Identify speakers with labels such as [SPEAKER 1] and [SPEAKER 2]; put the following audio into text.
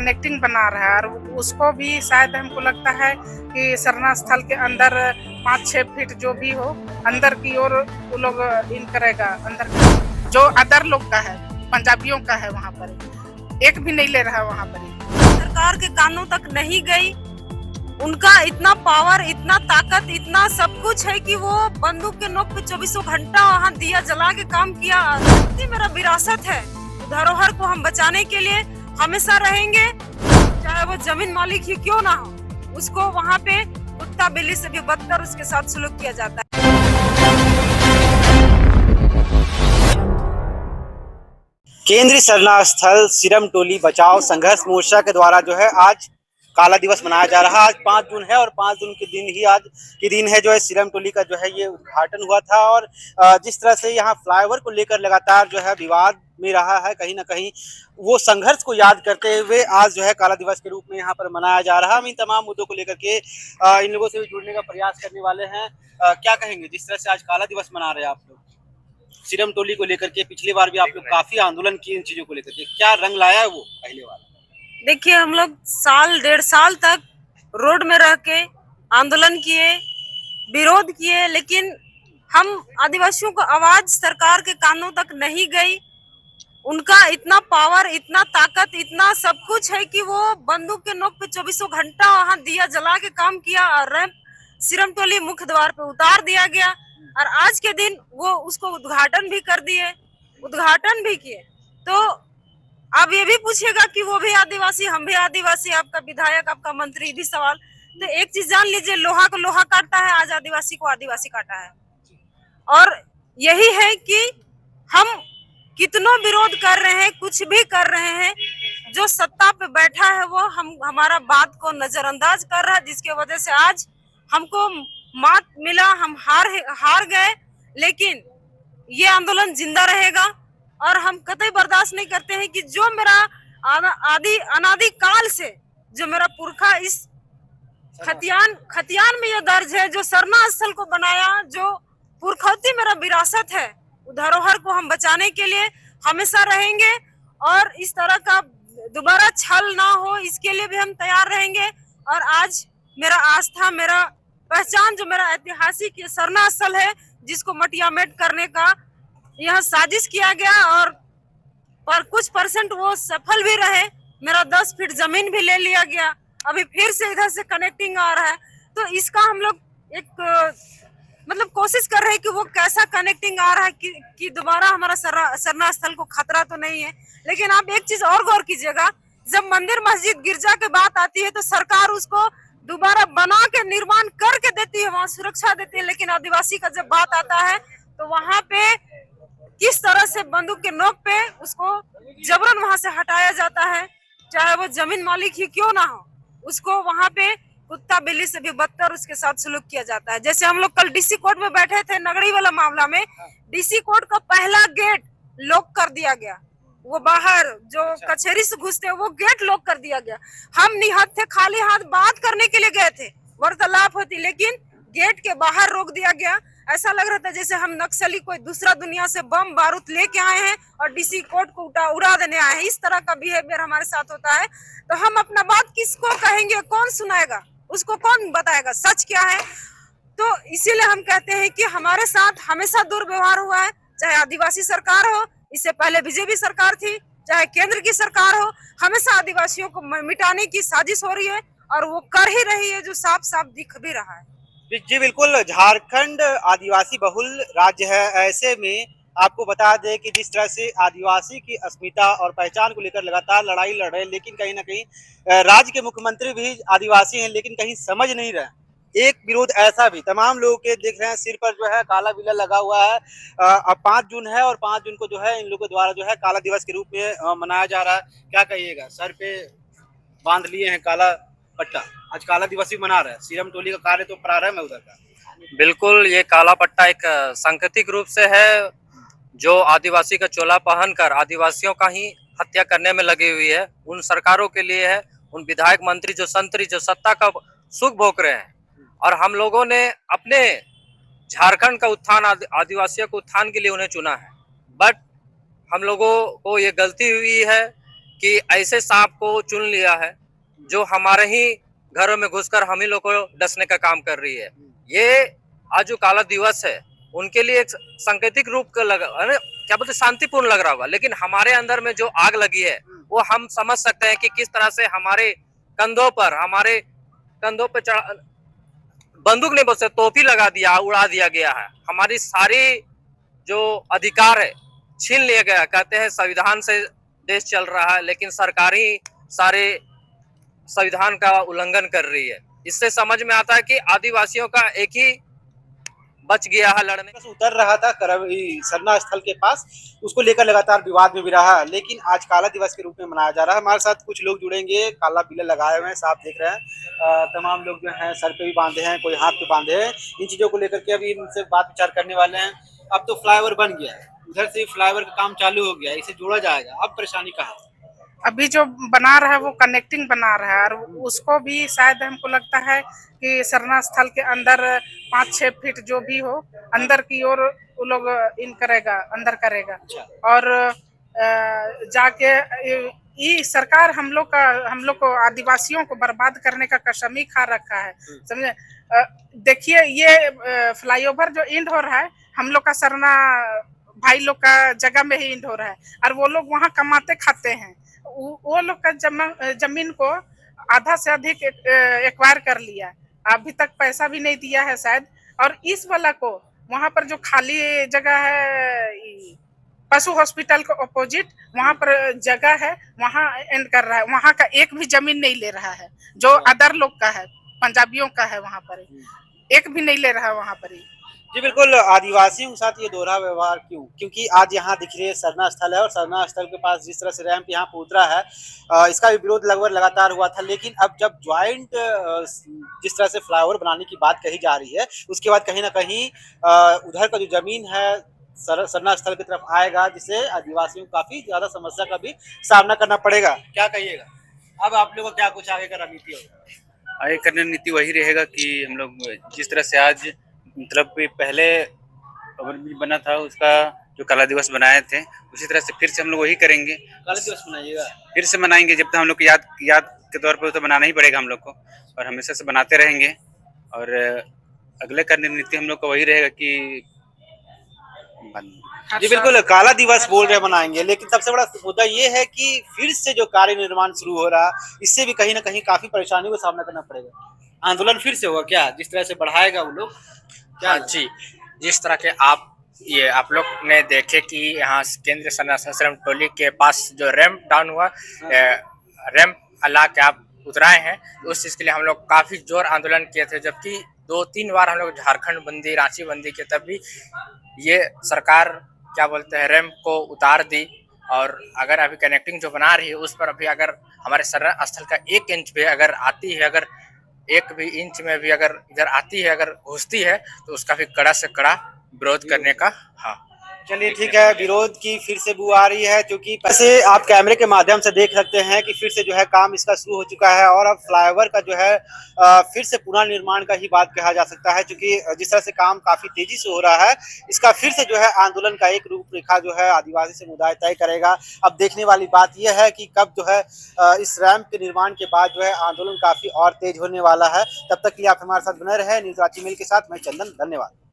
[SPEAKER 1] Connecting बना रहा है और उसको भी शायद हमको लगता है कि सरना स्थल के अंदर 5-6 फीट जो भी हो अंदर की ओर वो लोग इन करेगा अंदर का जो अदर लोग का है पंजाबियों का है वहाँ पर एक भी नहीं ले रहा है वहाँ पर
[SPEAKER 2] सरकार के कानों तक नहीं गई। उनका इतना पावर, इतना ताकत, इतना सब कुछ है कि वो बंदूक के नोक पे 24 घंटा वहाँ दिया जला के काम किया। ये मेरा विरासत है, धरोहर को हम बचाने के लिए हमेशा रहेंगे। चाहे वो जमीन मालिक ही क्यों ना हो, उसको वहाँ पे कुत्ता बिल्ली से भी बदतर उसके साथ सलूक किया जाता है।
[SPEAKER 3] केंद्रीय सरना स्थल सिरम टोली बचाओ संघर्ष मोर्चा के द्वारा जो है आज काला दिवस मनाया जा रहा है। आज 5 जून है और 5 जून के दिन ही आज के दिन है जो है सिरम टोली का जो है ये उद्घाटन हुआ था। और जिस तरह से यहाँ फ्लाईओवर को लेकर लगातार जो है विवाद में रहा है, कहीं ना कहीं वो संघर्ष को याद करते हुए आज जो है काला दिवस के रूप में यहाँ पर मनाया जा रहा है। हम इन तमाम मुद्दों को लेकर के इन लोगों से भी जुड़ने का प्रयास करने वाले हैं। क्या कहेंगे जिस तरह से आज काला दिवस मना रहे हैं आप लोग सिरम टोली को लेकर के? पिछली बार भी आप लोग काफी आंदोलन किए इन चीजों को लेकर के, क्या रंग लाया है वो पहले बार?
[SPEAKER 2] देखिए, हम लोग साल 1.5 साल तक रोड में रह के आंदोलन किए, विरोध किए, लेकिन हम आदिवासियों को आवाज सरकार के कानों तक नहीं गई। उनका इतना पावर, इतना ताकत, इतना सब कुछ है कि वो बंदूक के नोक पे 24 घंटा वहां दिया जला के काम किया और रैंप सिरम टोली मुख्य द्वार पे उतार दिया गया। और आज के दिन वो उसको उद्घाटन भी कर दिए, उद्घाटन भी किए। तो आप ये भी पूछिएगा कि वो भी आदिवासी, हम भी आदिवासी, आपका विधायक, आपका मंत्री भी सवाल। तो एक चीज जान लीजिए, लोहा को लोहा काटता है, आज आदिवासी को आदिवासी काटा है। और यही है कि हम कितनों विरोध कर रहे हैं, कुछ भी कर रहे हैं, जो सत्ता पे बैठा है वो हमारा बात को नजरअंदाज कर रहा है, जिसके वजह से आज हमको मात मिला, हम हार गए। लेकिन ये आंदोलन जिंदा रहेगा और हम कतई बर्दाश्त नहीं करते हैं कि जो मेरा अनादि काल से जो मेरा पुरखा इस खतियान में ये दर्ज है, जो सरना स्थल को बनाया, जो पुरखौती मेरा विरासत है, धरोहर को हम बचाने के लिए हमेशा रहेंगे। और इस तरह का दोबारा छल ना हो, इसके लिए भी हम तैयार रहेंगे। और आज मेरा आस्था, मेरा पहचान, जो मेरा ऐतिहासिक सरना स्थल है, जिसको मटियामेट करने का यह साजिश किया गया और पर कुछ परसेंट वो सफल भी रहे। मेरा 10 फीट जमीन भी ले लिया गया, अभी फिर से इधर से कनेक्टिंग आ रहा है। तो इसका हम लोग एक मतलब कोशिश कर रहे हैं कि वो कैसा कनेक्टिंग आ रहा है कि दोबारा हमारा सरना स्थल को खतरा तो नहीं है। लेकिन आप एक चीज और गौर कीजिएगा, जब मंदिर मस्जिद गिरजा की बात आती है तो सरकार उसको दोबारा बना के निर्माण करके देती है, वहाँ सुरक्षा देती है। लेकिन आदिवासी का जब बात आता है तो वहाँ पे किस तरह से बंदूक के नोक पे उसको जबरन वहां से हटाया जाता है, चाहे वो जमीन मालिक ही क्यों ना हो, उसको वहां पे कुत्ता बिल्ली से भी बदतर उसके साथ सलूक किया जाता है। जैसे हम लोग कल डीसी कोर्ट में बैठे थे, नगड़ी वाला मामला में डीसी कोर्ट का पहला गेट लॉक कर दिया गया। वो बाहर जो कचहरी से घुसते वो गेट लॉक कर दिया गया। हम निहत्थ थे, खाली हाथ बात करने के लिए गए थे, वार्तालाप होती, लेकिन गेट के बाहर रोक दिया गया। ऐसा लग रहा था जैसे हम नक्सली कोई दूसरा दुनिया से बम बारूद लेके आए हैं और डीसी कोर्ट को उड़ा देने आए हैं। इस तरह का बिहेवियर हमारे साथ होता है। तो हम अपना बात किसको कहेंगे, कौन सुनाएगा, उसको कौन बताएगा सच क्या है? तो इसीलिए हम कहते हैं कि हमारे साथ हमेशा दुर्व्यवहार हुआ है, चाहे आदिवासी सरकार हो, इससे पहले बीजेपी सरकार थी, चाहे केंद्र की सरकार हो, हमेशा आदिवासियों को मिटाने की साजिश हो रही है और वो कर ही रही है, जो साफ साफ दिख भी रहा है।
[SPEAKER 3] जी बिल्कुल, झारखंड आदिवासी बहुल राज्य है। ऐसे में आपको बता दें कि जिस तरह से आदिवासी की अस्मिता और पहचान को लेकर लगातार लड़ाई लड़ रहे हैं, लेकिन कहीं ना कहीं राज्य के मुख्यमंत्री भी आदिवासी हैं, लेकिन कहीं समझ नहीं रहे। एक विरोध ऐसा भी तमाम लोगों के देख रहे हैं, सिर पर जो है काला बिल्ला लगा हुआ है। अब 5 जून है और 5 जून को जो है इन लोगों द्वारा जो है काला दिवस के रूप में मनाया जा रहा है। क्या कहिएगा, सर पे बांध लिए हैं काला पट्टा, आज काला दिवस भी मना रहे हैं। सिरम टोली का कार्य तो प्रारंभ है उधर का।
[SPEAKER 4] बिल्कुल, ये काला पट्टा एक सांकेतिक रूप से है, जो आदिवासी का चोला पहनकर आदिवासियों का ही हत्या करने में लगी हुई है। उन सरकारों के लिए है, उन विधायक मंत्री जो सत्ता का सुख भोग रहे हैं। और हम लोगों ने अपने झारखंड का उत्थान, आदिवासियों के उत्थान के लिए उन्हें चुना है। बट हम लोगों को ये गलती हुई है कि ऐसे सांप को चुन लिया है जो हमारे ही घरों में घुसकर हम ही लोग को डसने का काम कर रही है। ये आज जो काला दिवस है उनके लिए एक सांकेतिक रूप का लगा, अरे क्या बोलते, शांतिपूर्ण लग रहा होगा, लेकिन हमारे अंदर में जो आग लगी है वो हम समझ सकते हैं कि किस तरह से हमारे कंधों पे बंदूक नहीं बोल सकते, टोपी लगा दिया, उड़ा दिया गया है। हमारी सारी जो अधिकार है छीन लिया गया। कहते हैं संविधान से देश चल रहा है, लेकिन सरकार ही सारे संविधान का उल्लंघन कर रही है। इससे समझ में आता है कि आदिवासियों का एक ही बच गया है लड़ने।
[SPEAKER 3] उतर रहा था सरना स्थल के पास, उसको लेकर लगातार विवाद में भी रहा, लेकिन आज काला दिवस के रूप में मनाया जा रहा है। हमारे साथ कुछ लोग जुड़ेंगे, काला पीला लगाए हुए हैं, साफ देख रहे हैं। तमाम लोग जो हैं सर पे भी बांधे हैं, कोई हाथ पे बांधे हैं। इन चीजों को लेकर के अभी इनसे बात विचार करने वाले हैं। अब तो फ्लाईओवर बन गया है, उधर से फ्लाईओवर का काम चालू हो गया है, इसे जोड़ा जाएगा। अब परेशानी कहाँ है?
[SPEAKER 1] अभी जो बना रहा है वो कनेक्टिंग बना रहा है, और उसको भी शायद हमको लगता है कि सरना स्थल के अंदर 5-6 फीट जो भी हो अंदर की ओर वो लोग इन करेगा, अंदर करेगा। और जाके ये सरकार हम लोग को आदिवासियों को बर्बाद करने का कसम ही खा रखा है, समझे। देखिए ये फ्लाईओवर जो इंड हो रहा है, हम लोग का सरना भाई लोग का जगह में ही इंड हो रहा है, और वो लोग वहाँ कमाते खाते हैं। वो लोग का जमीन को आधा से अधिक एक्वायर कर लिया, अभी तक पैसा भी नहीं दिया है शायद। और इस वाला को वहां पर जो खाली जगह है पशु हॉस्पिटल के ऑपोजिट, वहां पर जगह है, वहां एंड कर रहा है। वहां का एक भी जमीन नहीं ले रहा है, जो अदर लोग का है, पंजाबियों का है, वहां पर एक भी नहीं ले रहा है वहां पर ही।
[SPEAKER 3] जी बिल्कुल, आदिवासियों के साथ ये दोहरा व्यवहार क्यों? क्योंकि आज यहाँ दिख रही है सरना स्थल है, और सरना स्थल के पास जिस तरह से रैंप यहाँ पे उतरा है, इसका भी विरोध लगभग लगातार हुआ था। लेकिन अब जब ज्वाइंट जिस तरह से फ्लाईओवर बनाने की बात कही जा रही है, उसके बाद कहीं ना कहीं उधर का जो जमीन है सरना स्थल की तरफ आएगा, जिससे आदिवासियों को काफी ज्यादा समस्या का भी सामना करना पड़ेगा। क्या कहिएगा? अब आप लोगों का क्या कुछ आगे का रणनीति होगा?
[SPEAKER 5] आगे करने नीति वही रहेगा कि हम लोग जिस तरह से आज मतलब पहले ओवरब्रिज बना था, उसका जो काला दिवस बनाए थे, उसी तरह से फिर से हम लोग वही करेंगे।
[SPEAKER 3] काला दिवस मनाइएगा?
[SPEAKER 5] फिर से मनाएंगे, जब तक हम लोग को याद के तौर पर तो बनाना ही पड़ेगा हम लोग को, और हमेशा से बनाते रहेंगे। और अगले का नीति हम लोग का वही रहेगा कि
[SPEAKER 3] जी बिल्कुल, काला दिवस बोल रहे मनाएंगे, लेकिन सबसे बड़ा मुद्दा ये है कि फिर से जो कार्य निर्माण शुरू हो रहा, इससे भी कहीं ना कहीं काफी परेशानियों का सामना करना पड़ेगा। आंदोलन फिर से होगा क्या? जिस तरह से बढ़ाएगा वो लोग?
[SPEAKER 6] हाँ जी, जिस तरह के आप लोग ने देखे कि यहाँ केंद्रीय सरना टोली के पास जो रैंप डाउन हुआ, रैंप अल्लाह के आप उतराए हैं, उस चीज़ के लिए हम लोग काफ़ी जोर आंदोलन किए थे। जबकि 2-3 बार हम लोग झारखंड बंदी, रांची बंदी के, तब भी ये सरकार क्या बोलते हैं रैंप को उतार दी। और अगर अभी कनेक्टिंग जो बना रही है उस पर अभी अगर हमारे सरना स्थल का 1 इंच भी अगर आती है, अगर 1 भी इंच में भी अगर इधर आती है, अगर घुसती है, तो उसका भी कड़ा से कड़ा विरोध करने का। हाँ
[SPEAKER 3] चलिए ठीक है, विरोध की फिर से बू आ रही है, क्योंकि वैसे आप कैमरे के माध्यम से देख सकते हैं कि फिर से जो है काम इसका शुरू हो चुका है, और अब फ्लाईओवर का जो है फिर से पुनर्निर्माण का ही बात कहा जा सकता है। क्योंकि जिस तरह से काम काफी तेजी से हो रहा है, इसका फिर से जो है आंदोलन का एक रूपरेखा जो है आदिवासी समुदाय तय करेगा। अब देखने वाली बात यह है कि कब जो है इस रैंप के निर्माण के बाद जो है आंदोलन काफी और तेज होने वाला है। तब तक के लिए आप हमारे साथ बने रहे। न्यूज रांची मेल के साथ मैं चंदन, धन्यवाद।